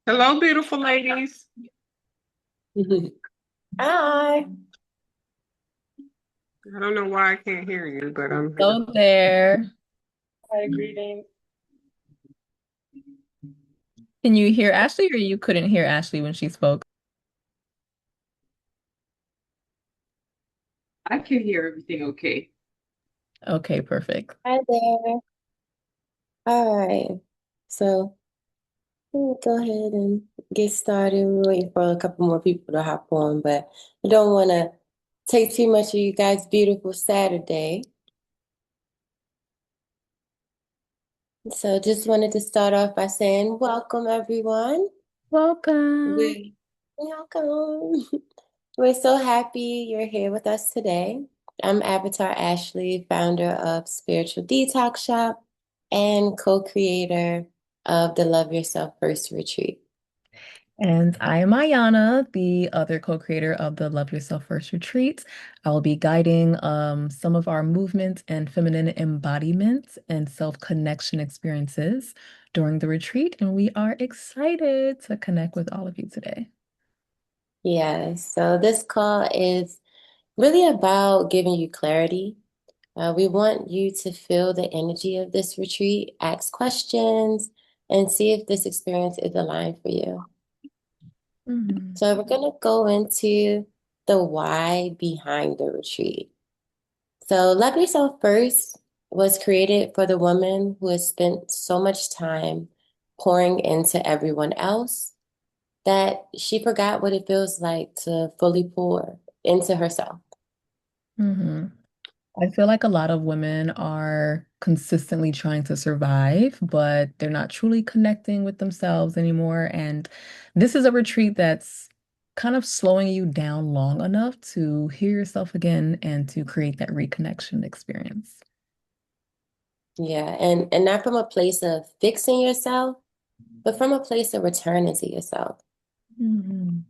Hello, beautiful ladies. Hi. I don't know why I can't hear you, but I'm here. Hello there. Hi, greetings. Can you hear Ashley, or you couldn't hear Ashley when she spoke? I can hear everything okay. Okay, perfect. Hi there. All right. So we'll go ahead and get started. We're waiting for a couple more people to hop on, but I don't want to take too much of you guys' beautiful Saturday. So just wanted to start off by saying welcome, everyone. Welcome. We're welcome. We're so happy you're here with us today. I'm Avatar Ashley, founder of Spiritual Detox Shop and co-creator of the Love Yourself First Retreat. And I am Iyanna, the other co-creator of the Love Yourself First Retreat. I will be guiding some of our movement and feminine embodiment and self-connection experiences during the retreat, and we are excited to connect with all of you today. Yes, so this call is really about giving you clarity. We want you to feel the energy of this retreat, ask questions, and see if this experience is aligned for you. Mhm. So we're going to go into the why behind the retreat. So Love Yourself First was created for the woman who has spent so much time pouring into everyone else that she forgot what it feels like to fully pour into herself. Mhm. I feel like a lot of women are consistently trying to survive, but they're not truly connecting with themselves anymore. And this is a retreat that's kind of slowing you down long enough to hear yourself again and to create that reconnection experience. Yeah, and not from a place of fixing yourself, but from a place of returning to yourself. Mhm.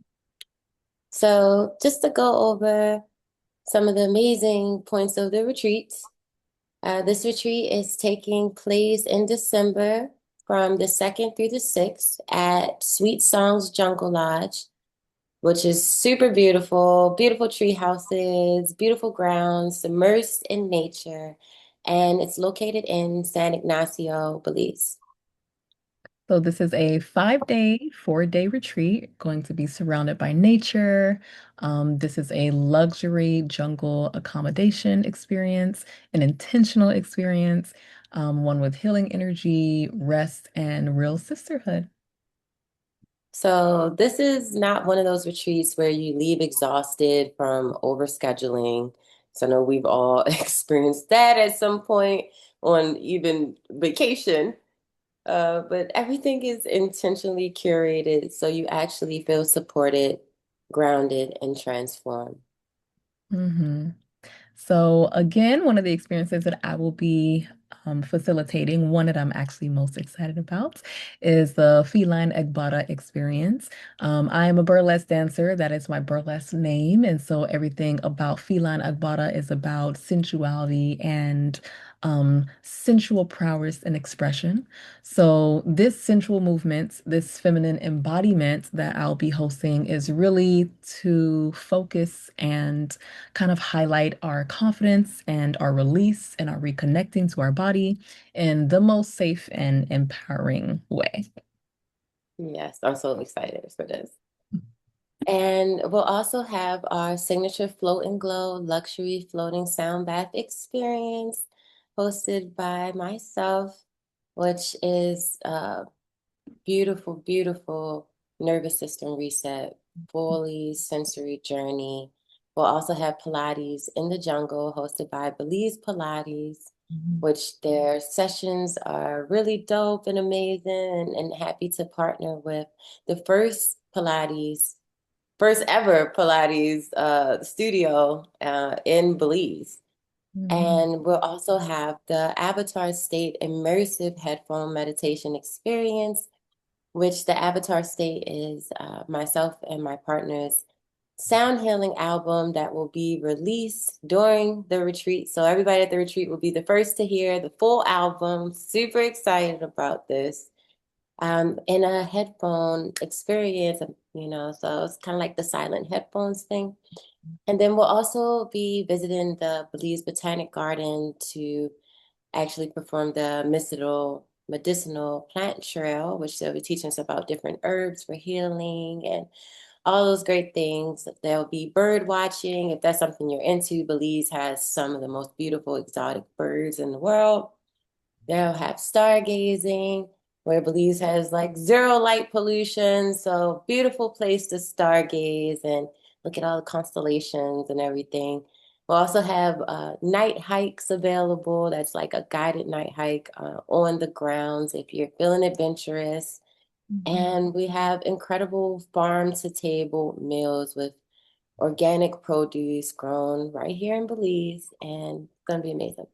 So just to go over some of the amazing points of the retreat. This retreat is taking place in December from the 2nd through the 6th at Sweet Songs Jungle Lodge, which is super beautiful, beautiful tree houses, beautiful grounds, immersed in nature, and it's located in San Ignacio, Belize. So this is a 5-day, 4-day retreat going to be surrounded by nature. This is a luxury jungle accommodation experience, an intentional experience, one with healing energy, rest, and real sisterhood. So this is not one of those retreats where you leave exhausted from overscheduling. So I know we've all experienced that at some point on even vacation. But everything is intentionally curated so you actually feel supported, grounded, and transformed. Mhm. So again, one of the experiences that I will be facilitating, one that I'm actually most excited about, is the Feline Agbada experience. I am a burlesque dancer. That is my burlesque name. And so everything about Feline Agbada is about sensuality and sensual prowess and expression. So this sensual movement, this feminine embodiment that I'll be hosting is really to focus and kind of highlight our confidence and our release and our reconnecting to our body in the most safe and empowering way. Yes, I'm so excited for this. And we'll also have our signature Float and Glow luxury floating sound bath experience hosted by myself, which is beautiful, beautiful nervous system reset, fully sensory journey. We'll also have Pilates in the jungle, hosted by Belize Pilates, Mhm. which their sessions are really dope and amazing, and happy to partner with the first ever Pilates studio in Belize. Mhm. And we'll also have the Avatar State immersive headphone meditation experience, which the Avatar State is myself and my partner's sound healing album that will be released during the retreat. So everybody at the retreat will be the first to hear the full album. Super excited about this. in a headphone experience, so it's kind of like the silent headphones thing. And then we'll also be visiting the Belize Botanic Garden to actually perform the medicinal plant trail, which they'll be teaching us about different herbs for healing and all those great things. There'll be bird watching. If that's something you're into, Belize has some of the most beautiful exotic birds in the world. They'll have stargazing, where Belize has like zero light pollution. So beautiful place to stargaze and look at all the constellations and everything. We'll also have night hikes available. That's like a guided night hike on the grounds if you're feeling adventurous. Mhm. And we have incredible farm to table meals with organic produce grown right here in Belize. And it's going to be amazing.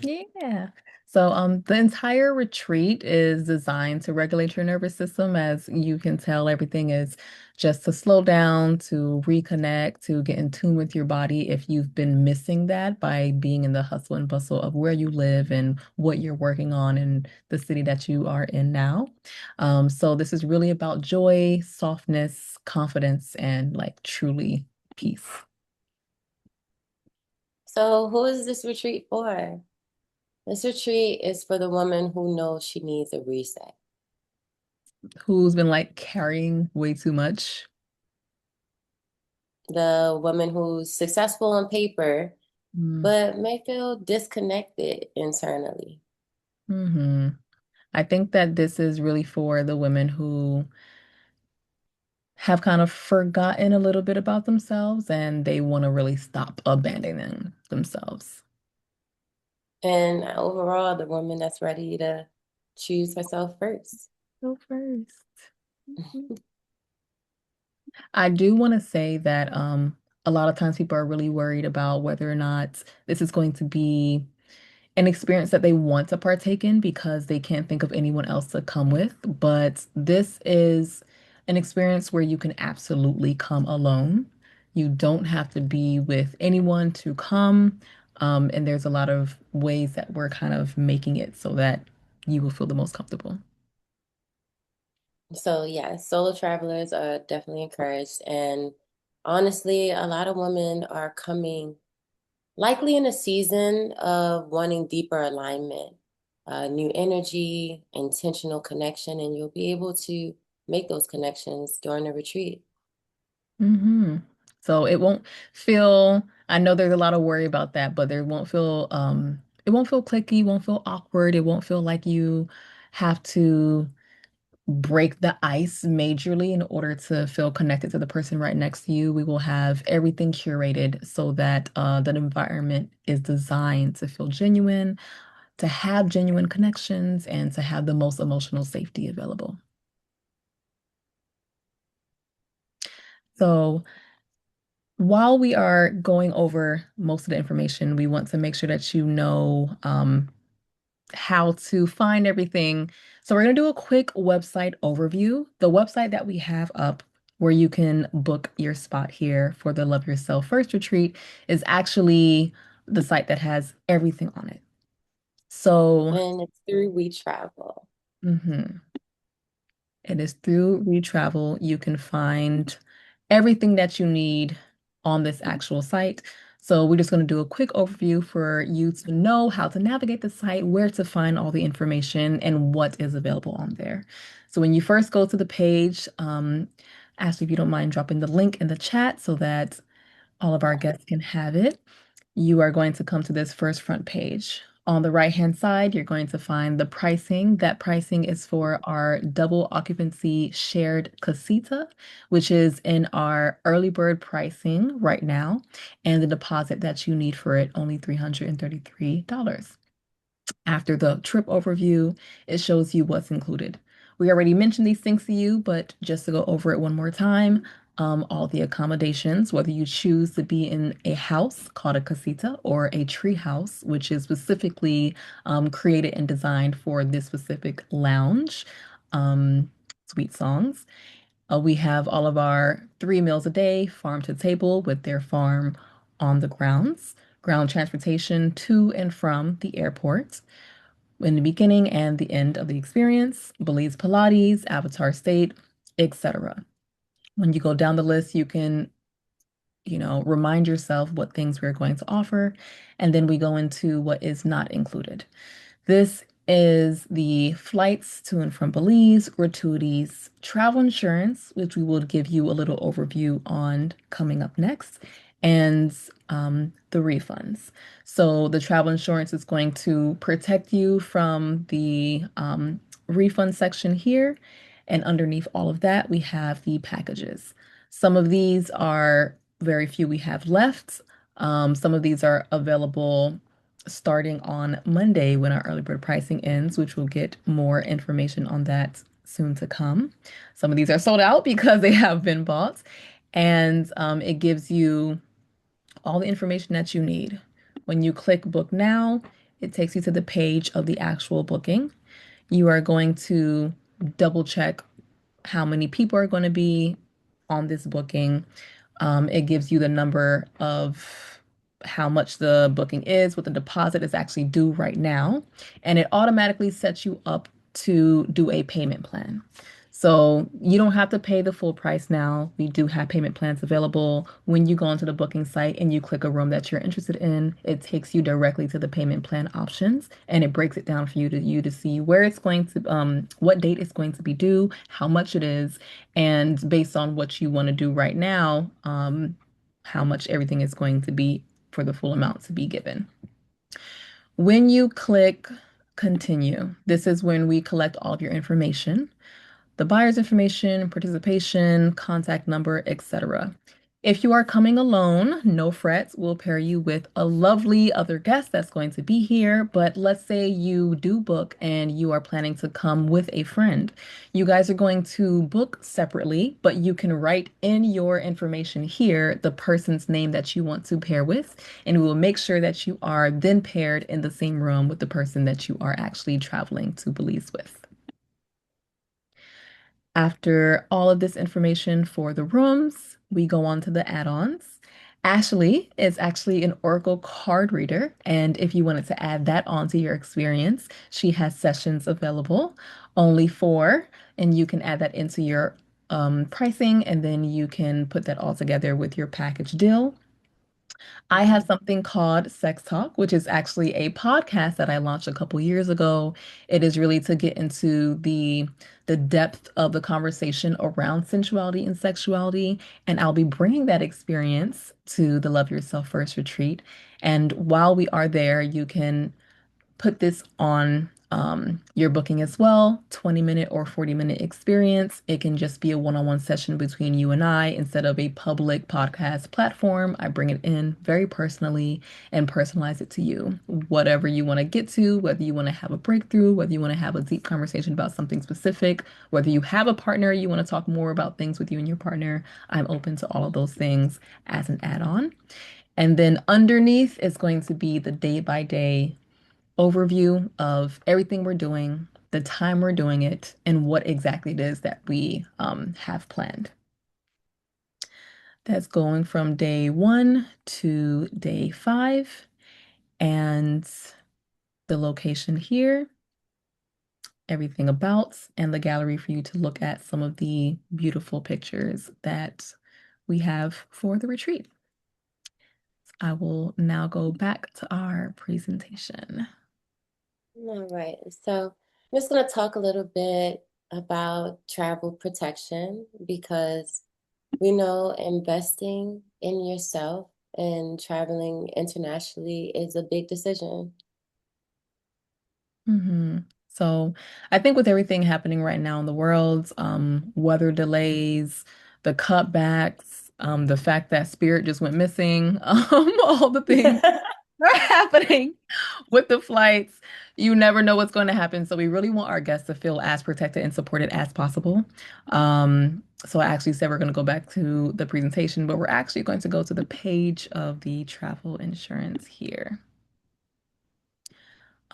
Yeah. So the entire retreat is designed to regulate your nervous system. As you can tell, everything is just to slow down, to reconnect, to get in tune with your body if you've been missing that by being in the hustle and bustle of where you live and what you're working on in the city that you are in now. So this is really about joy, softness, confidence, and like truly peace. So, who is this retreat for? This retreat is for the woman who knows she needs a reset. Who's been like carrying way too much? The woman who's successful on paper, but may feel disconnected internally. Mm-hmm. I think that this is really for the women who have kind of forgotten a little bit about themselves and they want to really stop abandoning themselves. And overall, the woman that's ready to choose herself first. Go first. Mhm. I do want to say that a lot of times people are really worried about whether or not this is going to be an experience that they want to partake in because they can't think of anyone else to come with. But this is an experience where you can absolutely come alone. You don't have to be with anyone to come. And there's a lot of ways that we're kind of making it so that you will feel the most comfortable. So, yeah, solo travelers are definitely encouraged. And honestly, a lot of women are coming likely in a season of wanting deeper alignment, new energy, intentional connection, and you'll be able to make those connections during the retreat. Hmm. So I know there's a lot of worry about that, but it won't feel clicky, won't feel awkward, it won't feel like you have to break the ice majorly in order to feel connected to the person right next to you. We will have everything curated so that that environment is designed to feel genuine, to have genuine connections, and to have the most emotional safety available. So while we are going over most of the information, we want to make sure that you know how to find everything. So we're going to do a quick website overview. The website that we have up where you can book your spot here for the Love Yourself First retreat is actually the site that has everything on it. So, And it's through WeTravel. mhm. It is through WeTravel. You can find everything that you need on this actual site. So we're just going to do a quick overview for you to know how to navigate the site, where to find all the information, and what is available on there. So when you first go to the page, ask if you don't mind dropping the link in the chat so that all of our guests can have it. You are going to come to this first front page. On the right-hand side, you're going to find the pricing. That pricing is for our double occupancy shared casita, which is in our early bird pricing right now, and the deposit that you need for it, only $333. After the trip overview, it shows you what's included. We already mentioned these things to you, but just to go over it one more time, all the accommodations, whether you choose to be in a house called a casita or a tree house, which is specifically created and designed for this specific lounge, um, sweet songs. We have all of our 3 meals a day, farm to table with their farm on the grounds, ground transportation to and from the airport. in the beginning and the end of the experience, Belize Pilates, Avatar State, etc. When you go down the list, you can, remind yourself what things we're going to offer, and then we go into what is not included. This is the flights to and from Belize, gratuities, travel insurance, which we will give you a little overview on coming up next, and the refunds. So the travel insurance is going to protect you from the refund section here. And underneath all of that, we have the packages. Some of these are very few we have left. Some of these are available starting on Monday when our early bird pricing ends, which we'll get more information on that soon to come. Some of these are sold out because they have been bought, and it gives you all the information that you need. When you click book now, it takes you to the page of the actual booking. You are going to double check how many people are going to be on this booking. It gives you the number of how much the booking is, what the deposit is actually due right now, and it automatically sets you up to do a payment plan. So you don't have to pay the full price now. We do have payment plans available. When you go onto the booking site and you click a room that you're interested in, it takes you directly to the payment plan options, and it breaks it down for you to see where it's going to, what date it's going to be due, how much it is, and based on what you want to do right now, how much everything is going to be for the full amount to be given. When you click continue, this is when we collect all of your information, the buyer's information, participation, contact number, etc. If you are coming alone, no frets, we'll pair you with a lovely other guest that's going to be here. But let's say you do book and you are planning to come with a friend. You guys are going to book separately, but you can write in your information here the person's name that you want to pair with, and we will make sure that you are then paired in the same room with the person that you are actually traveling to Belize with. After all of this information for the rooms, we go on to the add-ons. Ashley is actually an Oracle card reader, and if you wanted to add that onto your experience, she has sessions available only for, and you can add that into your pricing, and then you can put that all together with your package deal. I have something called Sex Talk, which is actually a podcast that I launched a couple years ago. It is really to get into the depth of the conversation around sensuality and sexuality, and I'll be bringing that experience to the Love Yourself First retreat. And while we are there, you can put this on your booking as well, 20-minute or 40-minute experience. It can just be a one-on-one session between you and I instead of a public podcast platform. I bring it in very personally and personalize it to you. Whatever you want to get to, whether you want to have a breakthrough, whether you want to have a deep conversation about something specific, whether you have a partner, you want to talk more about things with you and your partner, I'm open to all of those things as an add-on. And then underneath is going to be the day-by-day overview of everything we're doing, the time we're doing it, and what exactly it is that we have planned. That's going from day 1 to day 5, and the location here, everything about, and the gallery for you to look at some of the beautiful pictures that we have for the retreat. I will now go back to our presentation. All right. So I'm just going to talk a little bit about travel protection because we know investing in yourself and traveling internationally is a big decision. So I think with everything happening right now in the world, weather delays, the cutbacks, the fact that Spirit just went missing, all the things are happening with the flights. You never know what's going to happen. So we really want our guests to feel as protected and supported as possible. So I actually said we're going to go back to the presentation, but we're actually going to go to the page of the travel insurance here.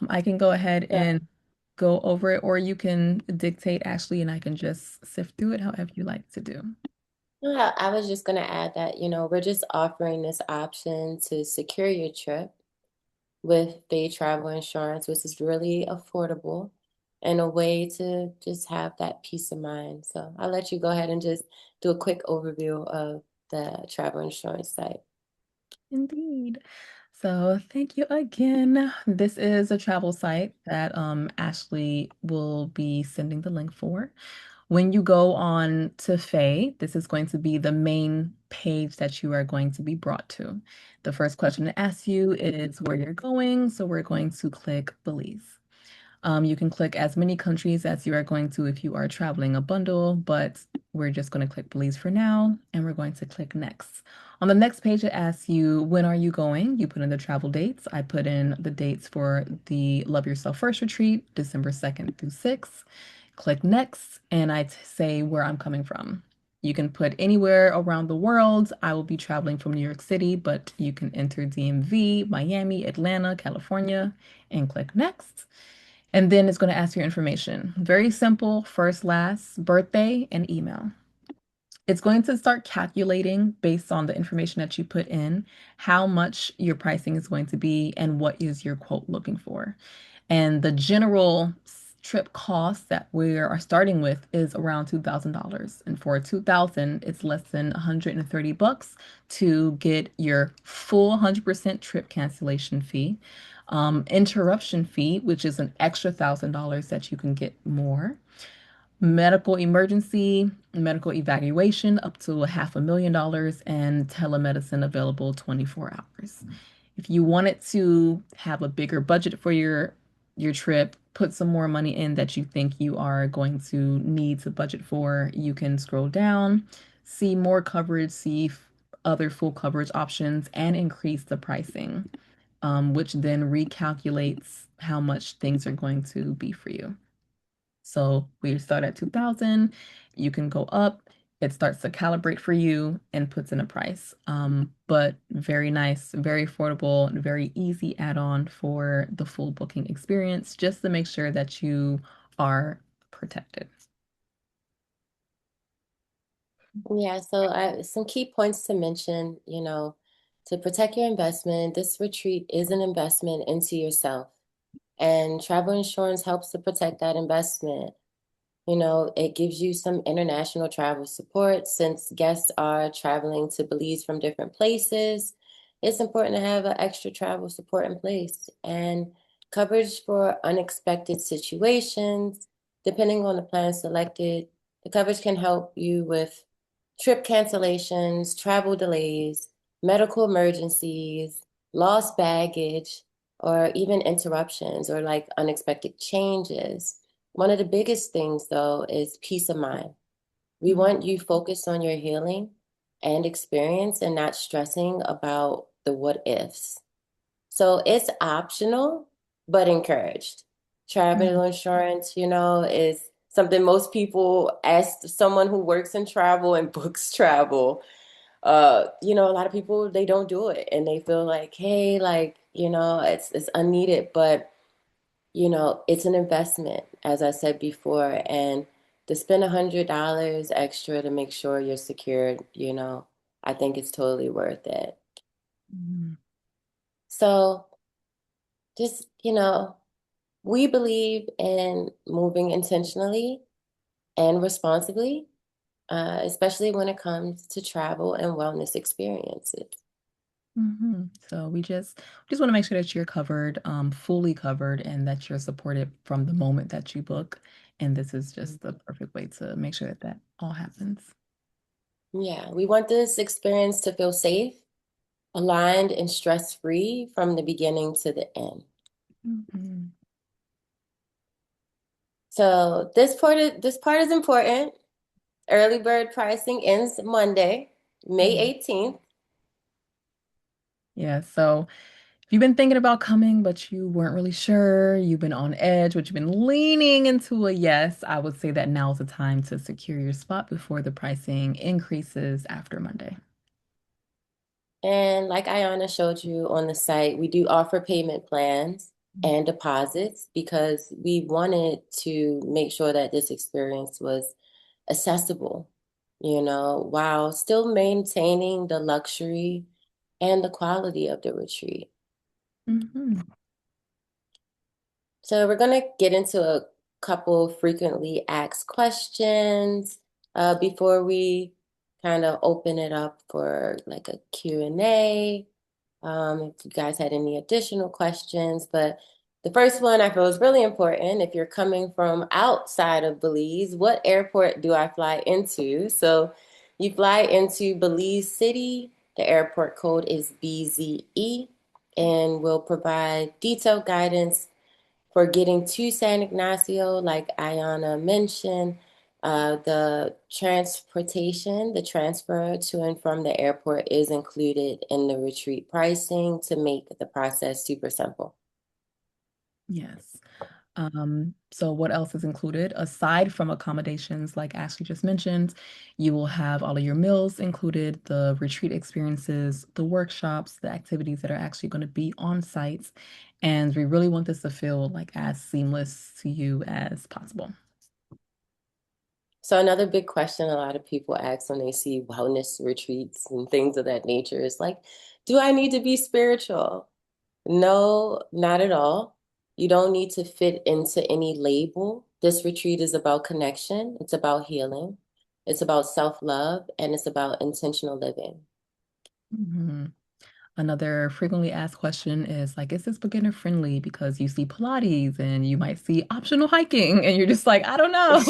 I can go ahead and go over it, or you can dictate, Ashley, and I can just sift through it however you like to do. I was just going to add that, we're just offering this option to secure your trip with day travel insurance, which is really affordable and a way to just have that peace of mind. So I'll let you go ahead and just do a quick overview of the travel insurance site. Indeed. So thank you again. This is a travel site that Ashley will be sending the link for. When you go on to Faye, this is going to be the main page that you are going to be brought to. The first question to ask you is where you're going. So we're going to click Belize. You can click as many countries as you are going to if you are traveling a bundle, but we're just going to click Belize for now, and we're going to click next. On the next page, it asks you, when are you going? You put in the travel dates. I put in the dates for the Love Yourself First retreat, December 2nd through 6th. Click next, and I say where I'm coming from. You can put anywhere around the world. I will be traveling from New York City, but you can enter DMV, Miami, Atlanta, California, and click next. And then it's going to ask for your information. Very simple, first, last, birthday, and email. It's going to start calculating based on the information that you put in, how much your pricing is going to be and what is your quote looking for. And the general trip cost that we are starting with is around $2,000. And for 2,000, it's less than 130 bucks to get your full 100% trip cancellation fee, interruption fee, which is an extra $1,000 that you can get more, medical emergency, medical evaluation up to $500,000, and telemedicine available 24 hours. If you wanted to have a bigger budget for your trip, put some more money in that you think you are going to need to budget for, you can scroll down, see more coverage, see other full coverage options, and increase the pricing, which then recalculates how much things are going to be for you. So we start at 2000, you can go up, it starts to calibrate for you and puts in a price. But very nice, very affordable, and very easy add-on for the full booking experience, just to make sure that you are protected. Yeah, so some key points to mention, to protect your investment, this retreat is an investment into yourself, and travel insurance helps to protect that investment. It gives you some international travel support since guests are traveling to Belize from different places. It's important to have an extra travel support in place and coverage for unexpected situations. Depending on the plan selected, the coverage can help you with trip cancellations, travel delays, medical emergencies, lost baggage, or even interruptions or like unexpected changes. One of the biggest things, though, is peace of mind. We want you focused on your healing and experience and not stressing about the what ifs. So it's optional, but encouraged. Travel insurance, is something most people ask someone who works in travel and books travel. A lot of people they don't do it and they feel like, hey, like, it's unneeded, but it's an investment, as I said before, and to spend $100 extra to make sure you're secured, I think it's totally worth it. Mhm. So just, we believe in moving intentionally and responsibly, especially when it comes to travel and wellness experiences. So we just want to make sure that you're covered, fully covered, and that you're supported from the moment that you book. And this is just the perfect way to make sure that that all happens. Yeah, we want this experience to feel safe, aligned, and stress-free from the beginning to the end. Mhm. So this part is important. Early bird pricing ends Monday, May 18th. Yeah, so if you've been thinking about coming, but you weren't really sure, you've been on edge, but you've been leaning into a yes, I would say that now is the time to secure your spot before the pricing increases after Monday. And like Iyanna showed you on the site, we do offer payment plans and deposits because we wanted to make sure that this experience was accessible, while still maintaining the luxury and the quality of the retreat. Mhm. So we're going to get into a couple frequently asked questions before we kind of open it up for like a Q&A. If you guys had any additional questions, but the first one I feel is really important. If you're coming from outside of Belize, what airport do I fly into? So you fly into Belize City. The airport code is BZE, and we'll provide detailed guidance for getting to San Ignacio, like Iyanna mentioned. The transportation, the transfer to and from the airport is included in the retreat pricing to make the process super simple. Yes. So what else is included? Aside from accommodations, like Ashley just mentioned, you will have all of your meals included, the retreat experiences, the workshops, the activities that are actually going to be on site. And we really want this to feel like as seamless to you as possible. So another big question a lot of people ask when they see wellness retreats and things of that nature is like, do I need to be spiritual? No, not at all. You don't need to fit into any label. This retreat is about connection, it's about healing, it's about self-love, and it's about intentional living. Mhm. Another frequently asked question is like, is this beginner friendly? Because you see Pilates and you might see optional hiking, and you're just like, I don't know.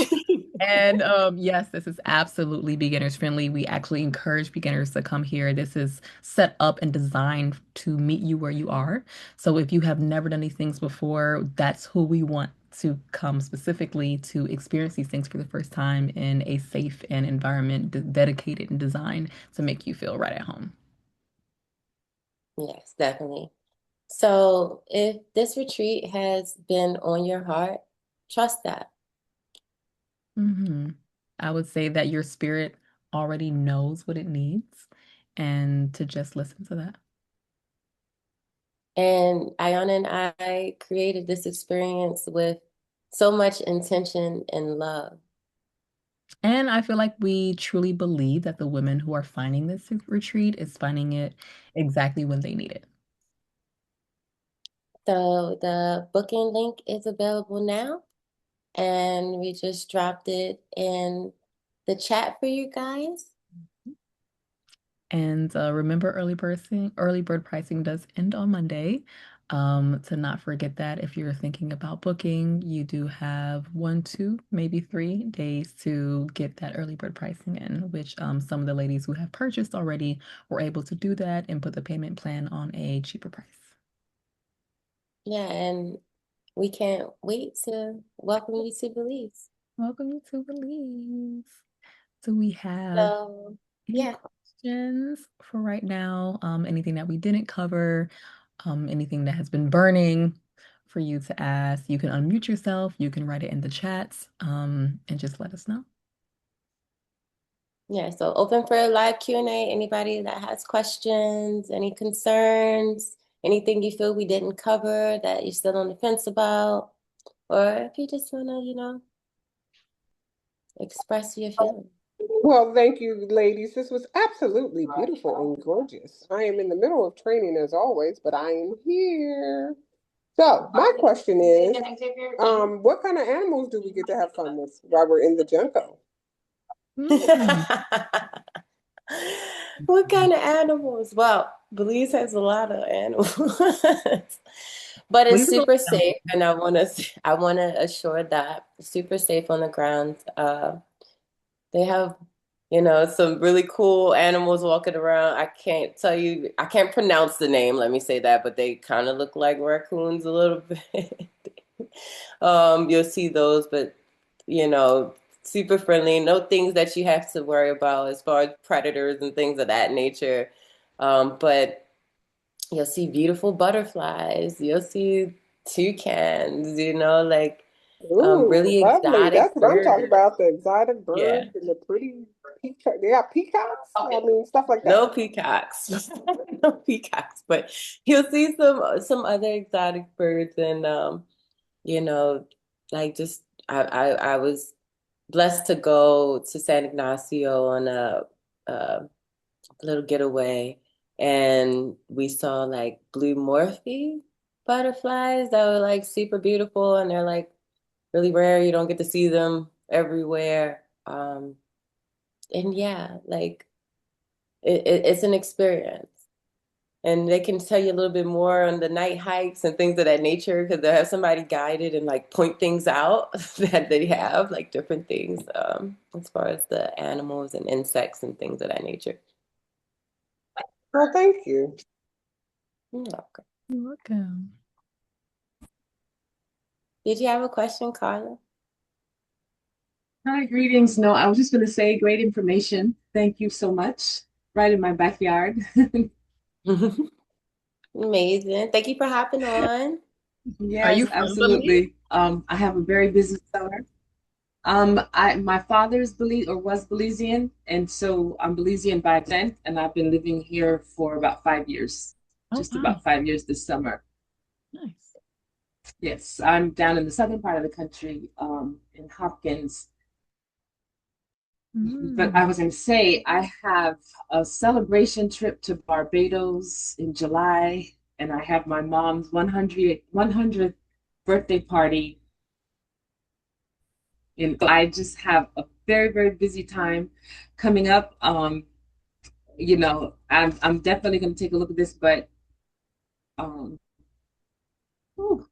And yes, this is absolutely beginners friendly. We actually encourage beginners to come here. This is set up and designed to meet you where you are. So if you have never done these things before, that's who we want to come specifically to experience these things for the first time in a safe and environment dedicated and designed to make you feel right at home. Yes, definitely. So if this retreat has been on your heart, trust that. hmm I would say that your spirit already knows what it needs and to just listen to that. And Ayana and I created this experience with so much intention and love. And I feel like we truly believe that the women who are finding this retreat is finding it exactly when they need it. So the booking link is available now, and we just dropped it in the chat for you guys. And remember, early bird pricing does end on Monday. To not forget that if you're thinking about booking, you do have 1, 2, maybe 3 days to get that early bird pricing in, which some of the ladies who have purchased already were able to do that and put the payment plan on a cheaper price. Yeah, and we can't wait to welcome you to Belize. Welcome to Belize. Do we have So, any yeah. questions for right now? Anything that we didn't cover? Anything that has been burning for you to ask? You can unmute yourself. You can write it in the chats, and just let us know. Yeah, so open for a live Q&A. Anybody that has questions, any concerns, anything you feel we didn't cover that you're still on the fence about, or if you just want to, express your feelings. Well, thank you, ladies. This was absolutely beautiful and gorgeous. I am in the middle of training as always, but I am here. So my question is, what kind of animals do we get to have fun with while we're in the jungle? Mm. What kind of animals? Well, Belize has a lot of animals, but it's Please go super down. safe, and I want to assure that it's super safe on the ground. They have, some really cool animals walking around. I can't tell you, I can't pronounce the name, let me say that, but they kind of look like raccoons a little bit. You'll see those, but super friendly. No things that you have to worry about as far as predators and things of that nature. But you'll see beautiful butterflies. You'll see toucans, like Ooh, really lovely. exotic That's what I'm talking birds. about, the exotic Yeah. birds and the pretty peacock. They got peacocks? I mean, stuff like that. No peacocks. No peacocks, but you'll see some other exotic birds and you know, like just I was blessed to go to San Ignacio on a little getaway and we saw like blue morphe butterflies that were like super beautiful, and they're like really rare. You don't get to see them everywhere. And yeah, like it's an experience. And they can tell you a little bit more on the night hikes and things of that nature because they'll have somebody guided and like point things out that they have, like different things, as far as the animals and insects and things of that nature. Well, thank you. You're welcome. You're welcome. Did you have a question, Carla? Hi, greetings. No, I was just going to say great information. Thank you so much. Right in my backyard. Amazing. Thank you for hopping on. Are you Yes, from Belize? absolutely. I have a very busy summer. My father's Belize or was Belizean, and so I'm Belizean by descent, and I've been living here for about 5 years, Oh, just wow. about 5 years this summer. Nice. Yes, I'm down in the southern part of the country, in Hopkins. But I Mm. was going to say, I have a celebration trip to Barbados in July, and I have my mom's 100th birthday party. And I just have a very, very busy time coming up. I'm definitely going to take a look at this, but um, whew,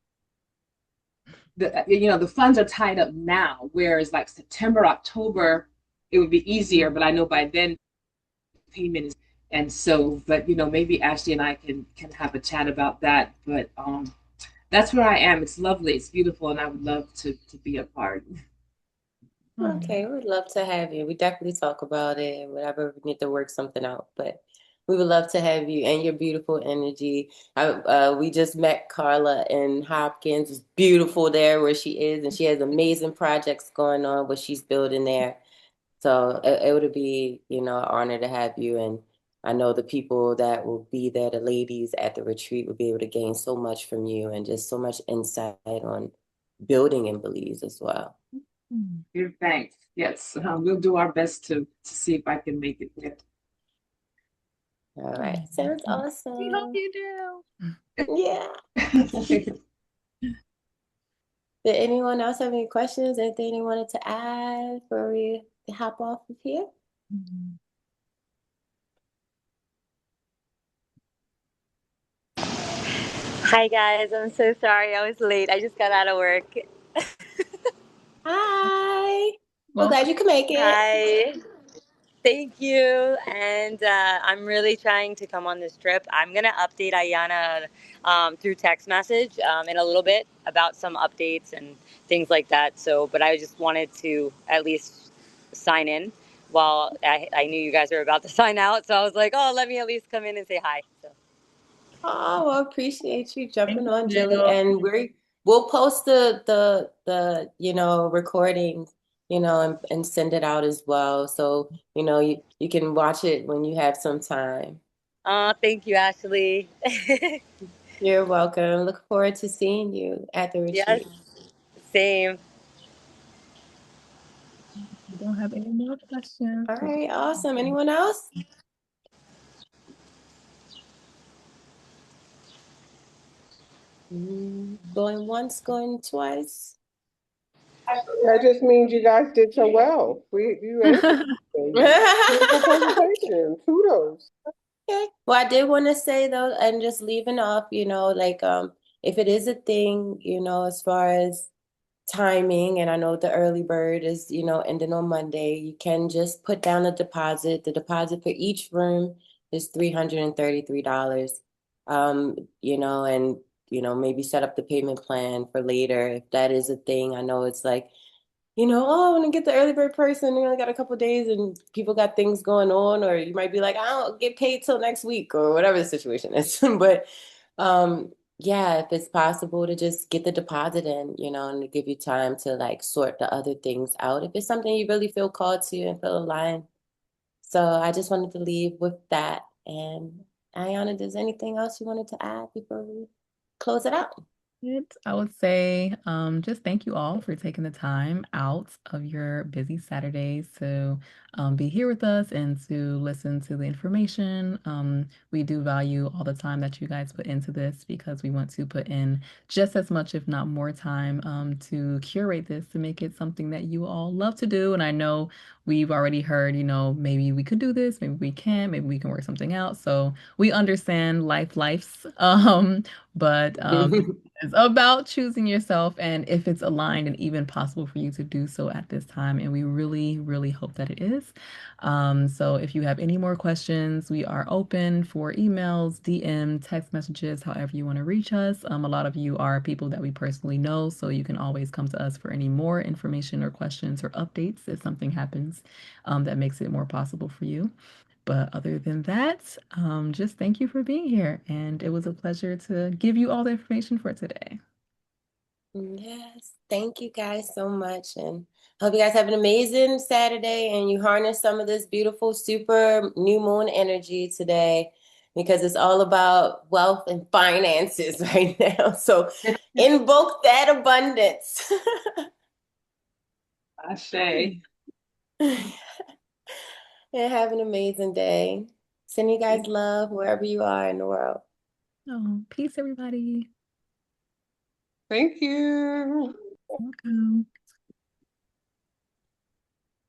the funds are tied up now, whereas like September, October, it would be easier. But I know by then payment is, and so, but maybe Ashley and I can have a chat about that. But that's where I am. It's lovely, it's beautiful, and I would love to be a part. Oh. Okay, we'd love to have you. We definitely talk about it and whatever, we need to work something out. But we would love to have you and your beautiful energy. We just met Carla in Hopkins. It's beautiful there where she is, and she has amazing projects going on, what she's building there. So it would be, an honor to have you. And I know the people that will be there, the ladies at the retreat, will be able to gain so much from you and just so much insight on building in Belize as well. Mm. Give thanks. Yes, we'll do our best to see if I can make it there. All right. Sounds We hope awesome. you do. Yeah. Did anyone else have any questions? Anything they wanted to add before we hop off of here? Mhm. Hi guys, I'm so sorry I was late. I just got out of work. Hi. We're glad Welcome. you could make it. Hi, thank you. And I'm really trying to come on this trip. I'm gonna update Ayanna through text message in a little bit about some updates and things like that. So, but I just wanted to at least sign in while I knew you guys were about to sign out. So I was like, oh, let me at least come in and say hi. So. Oh, well, appreciate you Thank jumping on, Jilly. you. And we'll post the recording, and send it out as well. So, you can watch it when you have some time. Thank you, Ashley. You're welcome. Look forward to seeing you at the Yes, retreat. same. We don't have any more questions. All right, awesome. Anyone else? Going once, going twice. That just means you guys did so well. You answered everything. Beautiful presentation. Kudos. Okay. Well, I did want to say though, and just leaving off, like if it is a thing, as far as timing, and I know the early bird is, ending on Monday, you can just put down a deposit. The deposit for each room is $333. And maybe set up the payment plan for later if that is a thing. I know it's like, oh, I want to get the early bird person. You only got a couple of days and people got things going on, or you might be like, I don't get paid till next week or whatever the situation is. But yeah, if it's possible to just get the deposit in, and to give you time to like sort the other things out if it's something you really feel called to and feel aligned. So I just wanted to leave with that. And Ayana, does anything else you wanted to add before we close it out? I would say just thank you all for taking the time out of your busy Saturdays to be here with us and to listen to the information. We do value all the time that you guys put into this because we want to put in just as much, if not more time, to curate this to make it something that you all love to do. And I know we've already heard, maybe we could do this, maybe we can't, maybe we can work something out. So we understand life's, but it's about choosing yourself and if it's aligned and even possible for you to do so at this time. And we really, really hope that it is. So if you have any more questions, we are open for emails, DM, text messages, however you want to reach us. A lot of you are people that we personally know, so you can always come to us for any more information or questions or updates if something happens that makes it more possible for you. But other than that, just thank you for being here. And it was a pleasure to give you all the information for today. Yes, thank you guys so much. And hope you guys have an amazing Saturday and you harness some of this beautiful super new moon energy today because it's all about wealth and finances right now. So invoke that abundance. Ashe. And have an amazing day. Send you guys love wherever you are in the world. Oh, peace, everybody. Thank you. Welcome.